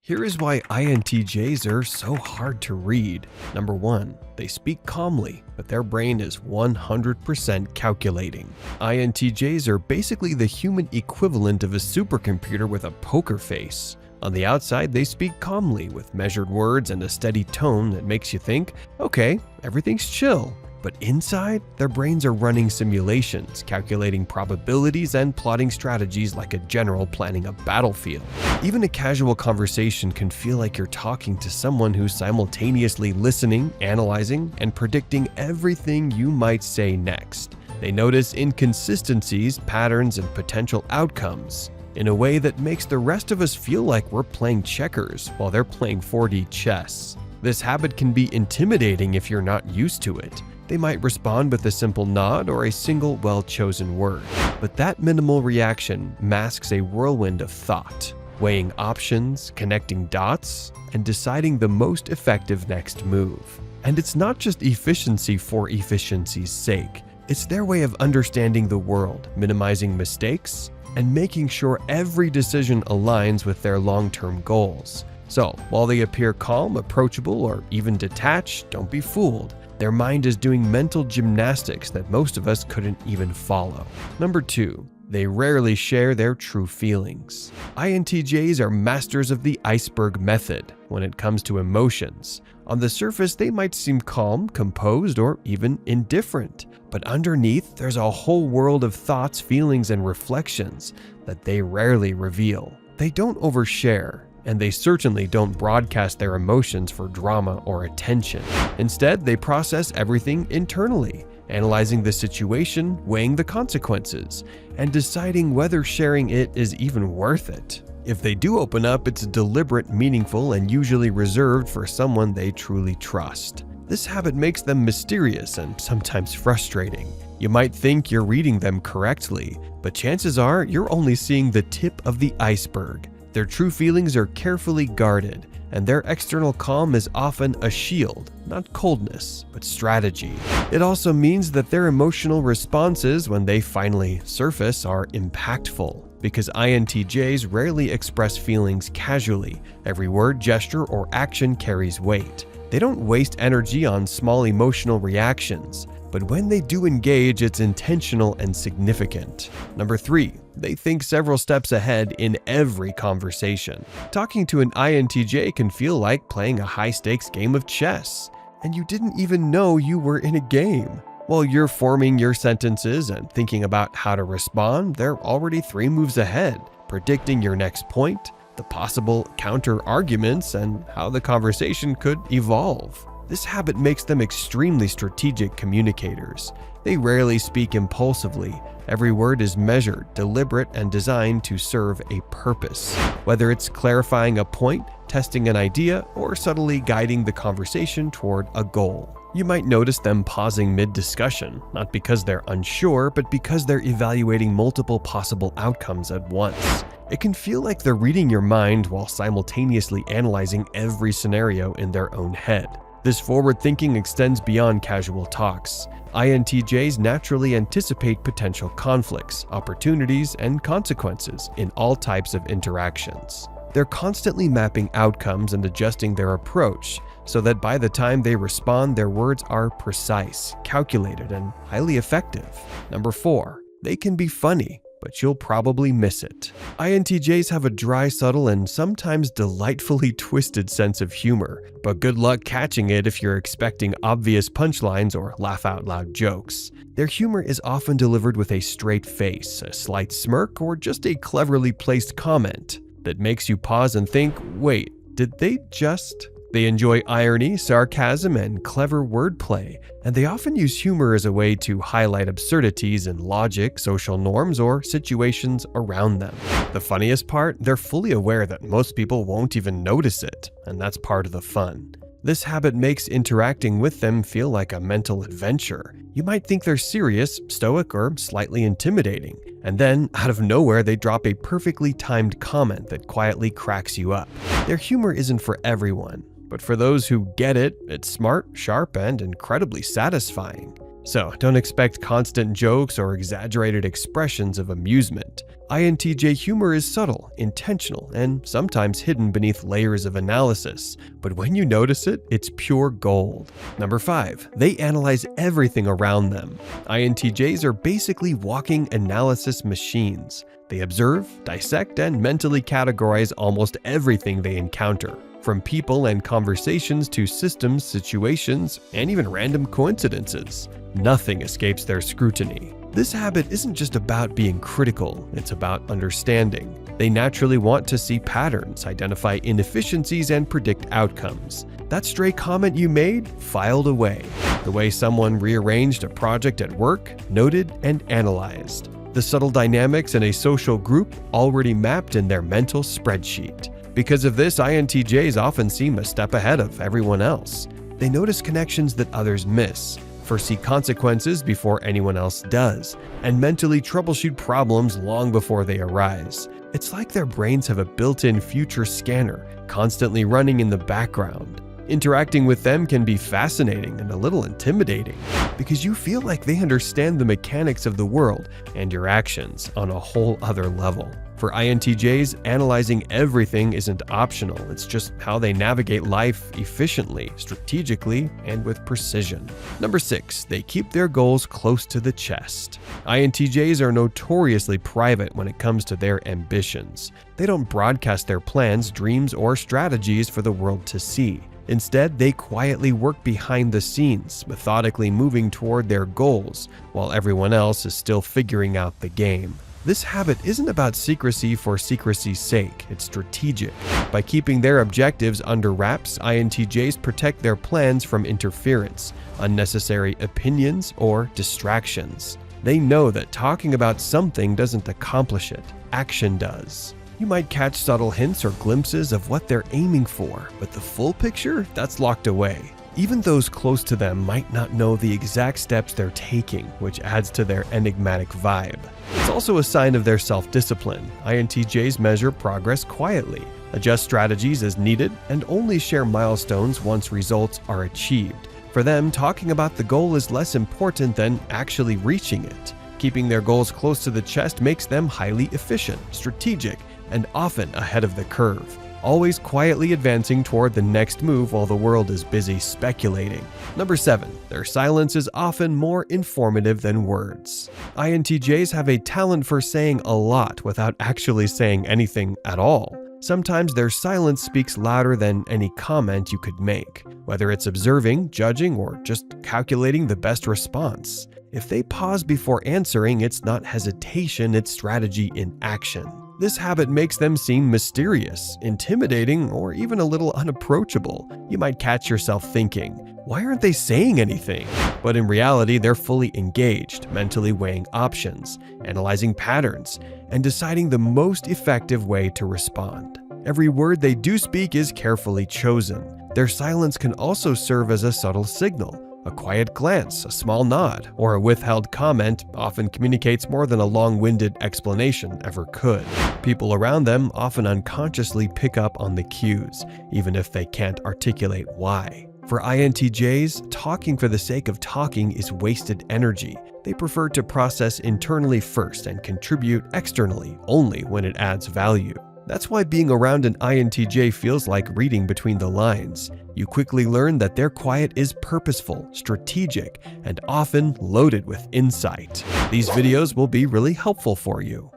Here is why INTJs are so hard to read. Number 1, they speak calmly, but their brain is 100% calculating. INTJs are basically the human equivalent of a supercomputer with a poker face. On the outside, they speak calmly with measured words and a steady tone that makes you think, okay, everything's chill. But inside, their brains are running simulations, calculating probabilities and plotting strategies like a general planning a battlefield. Even a casual conversation can feel like you're talking to someone who's simultaneously listening, analyzing, and predicting everything you might say next. They notice inconsistencies, patterns, and potential outcomes in a way that makes the rest of us feel like we're playing checkers while they're playing 4D chess. This habit can be intimidating if you're not used to it. They might respond with a simple nod or a single well-chosen word. But that minimal reaction masks a whirlwind of thought, weighing options, connecting dots, and deciding the most effective next move. And it's not just efficiency for efficiency's sake. It's their way of understanding the world, minimizing mistakes, and making sure every decision aligns with their long-term goals. So, while they appear calm, approachable, or even detached, don't be fooled. Their mind is doing mental gymnastics that most of us couldn't even follow. Number 2, they rarely share their true feelings. INTJs are masters of the iceberg method when it comes to emotions. On the surface, they might seem calm, composed, or even indifferent. But underneath, there's a whole world of thoughts, feelings, and reflections that they rarely reveal. They don't overshare, and they certainly don't broadcast their emotions for drama or attention. Instead, they process everything internally, analyzing the situation, weighing the consequences, and deciding whether sharing it is even worth it. If they do open up, it's deliberate, meaningful, and usually reserved for someone they truly trust. This habit makes them mysterious and sometimes frustrating. You might think you're reading them correctly, but chances are you're only seeing the tip of the iceberg. Their true feelings are carefully guarded, and their external calm is often a shield, not coldness, but strategy. It also means that their emotional responses, when they finally surface, are impactful. Because INTJs rarely express feelings casually. Every word, gesture, or action carries weight. They don't waste energy on small emotional reactions, but when they do engage, it's intentional and significant. Number 3, they think several steps ahead in every conversation. Talking to an INTJ can feel like playing a high-stakes game of chess, and you didn't even know you were in a game. While you're forming your sentences and thinking about how to respond, they're already 3 moves ahead, predicting your next point, the possible counter-arguments, and how the conversation could evolve. This habit makes them extremely strategic communicators. They rarely speak impulsively. Every word is measured, deliberate, and designed to serve a purpose. Whether it's clarifying a point, testing an idea, or subtly guiding the conversation toward a goal. You might notice them pausing mid-discussion, not because they're unsure, but because they're evaluating multiple possible outcomes at once. It can feel like they're reading your mind while simultaneously analyzing every scenario in their own head. This forward thinking extends beyond casual talks. INTJs naturally anticipate potential conflicts, opportunities, and consequences in all types of interactions. They're constantly mapping outcomes and adjusting their approach so that by the time they respond, their words are precise, calculated, and highly effective. Number 4, they can be funny, but you'll probably miss it. INTJs have a dry, subtle, and sometimes delightfully twisted sense of humor, but good luck catching it if you're expecting obvious punchlines or laugh-out-loud jokes. Their humor is often delivered with a straight face, a slight smirk, or just a cleverly placed comment that makes you pause and think, wait, did they just? They enjoy irony, sarcasm, and clever wordplay, and they often use humor as a way to highlight absurdities in logic, social norms, or situations around them. The funniest part, they're fully aware that most people won't even notice it, and that's part of the fun. This habit makes interacting with them feel like a mental adventure. You might think they're serious, stoic, or slightly intimidating, and then, out of nowhere, they drop a perfectly timed comment that quietly cracks you up. Their humor isn't for everyone, but for those who get it, it's smart, sharp, and incredibly satisfying. So don't expect constant jokes or exaggerated expressions of amusement. INTJ humor is subtle, intentional, and sometimes hidden beneath layers of analysis, but when you notice it, it's pure gold. Number 5. They analyze everything around them. INTJs are basically walking analysis machines. They observe, dissect, and mentally categorize almost everything they encounter, from people and conversations to systems, situations, and even random coincidences. Nothing escapes their scrutiny. This habit isn't just about being critical, it's about understanding. They naturally want to see patterns, identify inefficiencies, and predict outcomes. That stray comment you made? Filed away. The way someone rearranged a project at work? Noted and analyzed. The subtle dynamics in a social group? Already mapped in their mental spreadsheet. Because of this, INTJs often seem a step ahead of everyone else. They notice connections that others miss, foresee consequences before anyone else does, and mentally troubleshoot problems long before they arise. It's like their brains have a built-in future scanner, constantly running in the background. Interacting with them can be fascinating and a little intimidating, because you feel like they understand the mechanics of the world and your actions on a whole other level. For INTJs, analyzing everything isn't optional, it's just how they navigate life efficiently, strategically, and with precision. Number 6. They keep their goals close to the chest. INTJs are notoriously private when it comes to their ambitions. They don't broadcast their plans, dreams, or strategies for the world to see. Instead, they quietly work behind the scenes, methodically moving toward their goals, while everyone else is still figuring out the game. This habit isn't about secrecy for secrecy's sake, it's strategic. By keeping their objectives under wraps, INTJs protect their plans from interference, unnecessary opinions, or distractions. They know that talking about something doesn't accomplish it, action does. You might catch subtle hints or glimpses of what they're aiming for, but the full picture, that's locked away. Even those close to them might not know the exact steps they're taking, which adds to their enigmatic vibe. It's also a sign of their self-discipline. INTJs measure progress quietly, adjust strategies as needed, and only share milestones once results are achieved. For them, talking about the goal is less important than actually reaching it. Keeping their goals close to the chest makes them highly efficient, strategic, and often ahead of the curve, always quietly advancing toward the next move while the world is busy speculating. Number 7. Their silence is often more informative than words. INTJs have a talent for saying a lot without actually saying anything at all. Sometimes their silence speaks louder than any comment you could make, whether it's observing, judging, or just calculating the best response. If they pause before answering, it's not hesitation, it's strategy in action. This habit makes them seem mysterious, intimidating, or even a little unapproachable. You might catch yourself thinking, why aren't they saying anything? But in reality, they're fully engaged, mentally weighing options, analyzing patterns, and deciding the most effective way to respond. Every word they do speak is carefully chosen. Their silence can also serve as a subtle signal. A quiet glance, a small nod, or a withheld comment often communicates more than a long-winded explanation ever could. People around them often unconsciously pick up on the cues, even if they can't articulate why. For INTJs, talking for the sake of talking is wasted energy. They prefer to process internally first and contribute externally only when it adds value. That's why being around an INTJ feels like reading between the lines. You quickly learn that their quiet is purposeful, strategic, and often loaded with insight. These videos will be really helpful for you.